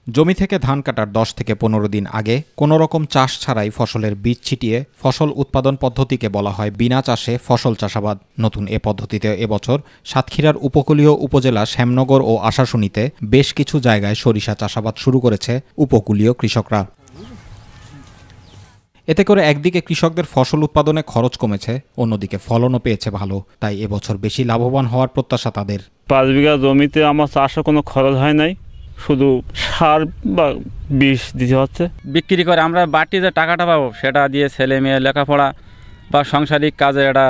জমি থেকে ধান কাটার 10 থেকে 15 দিন আগে কোনো রকম চাষ ছাড়াই ফসলের বীজ ছিটিয়ে ফসল উৎপাদন পদ্ধতিকে বলা হয় বিনা চাষে ফসল চাষাবাদ। নতুন এ পদ্ধতিতে এবছর সাতক্ষীরার উপকূলীয় উপজেলা শ্যামনগর ও আশাশুনিতে বেশ কিছু জায়গায় সরিষা চাষাবাদ শুরু করেছে উপকূলীয় কৃষকরা। এতে করে একদিকে কৃষকদের ফসল উৎপাদনে খরচ কমেছে, অন্যদিকে ফলনও পেয়েছে ভালো। তাই এবছর বেশি লাভবান হওয়ার প্রত্যাশা তাদের। 5 বিঘা জমিতে আমার চাষে কোনো খরচ হয় নাই, শুধু সার বা বিষ দিতে হচ্ছে। বিক্রি করে আমরা বাড়তি যে টাকাটা পাবো সেটা দিয়ে ছেলে মেয়ে লেখাপড়া বা সাংসারিক কাজে এটা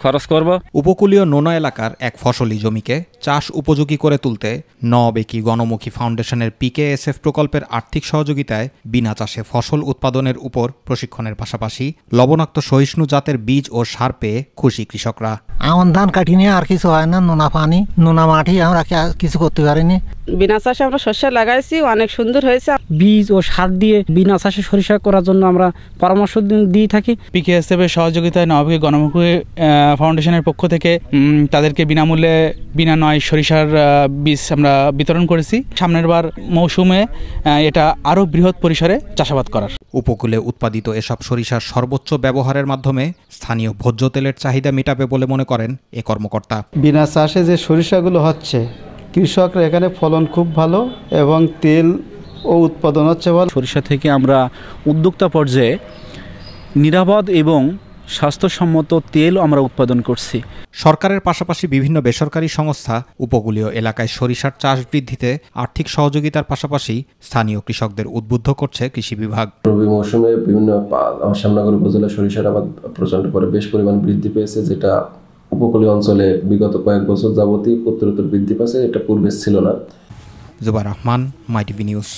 খরচ করব। উপকূলীয় নোনা এলাকার এক ফসলি জমিকে চাষ উপযোগী করে তুলতে নবেকি গণমুখী ফাউন্ডেশনের PKSF প্রকল্পের আর্থিক সহযোগিতায় বিনা চাষে ফসল উৎপাদনের উপর প্রশিক্ষণের পাশাপাশি লবণাক্ত সহিষ্ণু জাতের বীজ ও সার পেয়ে খুশি কৃষকরা। আমন ধান কাটি নিয়ে আর কিছু হয় না, নোনা পানি নোনা মাটি, আমরা কিছু করতে পারিনি। বিনা চাষে আমরা শস্য লাগাইছি, অনেক সুন্দর হয়েছে। বীজ ও সার দিয়ে বিনা চাষে সরিষা করার জন্য আমরা পরামর্শ দিয়ে থাকি। PKSF এর সহযোগিতায় নবী গণমুখী ফাউন্ডেশনের পক্ষ থেকে তাদেরকে বিনামূল্যে বিনা নয় সরিষার বীজ আমরা বিতরণ করেছি। সামনের বার মৌসুমে এটা আরও বৃহৎ পরিসরে চাষাবাদ করার। উপকূলে উৎপাদিত এসব সরিষার সর্বোচ্চ ব্যবহারের মাধ্যমে স্থানীয় ভোজ্য তেলের চাহিদা মেটাবে বলে মনে করেন এ কর্মকর্তা। বিনা চাষে যে সরিষাগুলো হচ্ছে, কৃষকরা এখানে ফলন খুব ভালো এবং তেল ও উৎপাদন হচ্ছে ভালো। সরিষা থেকে আমরা উদ্যোক্তা পর্যায়ে নিরাপদ এবং স্বাস্থ্যসম্মত তেল আমরা উৎপাদন করছি। সরকারের পাশাপাশি বিভিন্ন বেসরকারি সংস্থা উপকূলীয় এলাকায় সরিষার চাষ বৃদ্ধিতে আর্থিক সহযোগিতার পাশাপাশি স্থানীয় কৃষকদের উদ্বুদ্ধ করছে কৃষি বিভাগ। রবি মৌসুমে বিভিন্ন শ্যামনগর উপজেলা সরিষার আবাদ প্রচণ্ড করে বেশ পরিমাণ বৃদ্ধি পেয়েছে, যেটা উপকূলীয় অঞ্চলে বিগত কয়েক বছর যাবতই উত্তরোত্তর বৃদ্ধি পাচ্ছে, এটা পূর্বে ছিল না। জুবাইর রহমান, মাই টিভি নিউজ।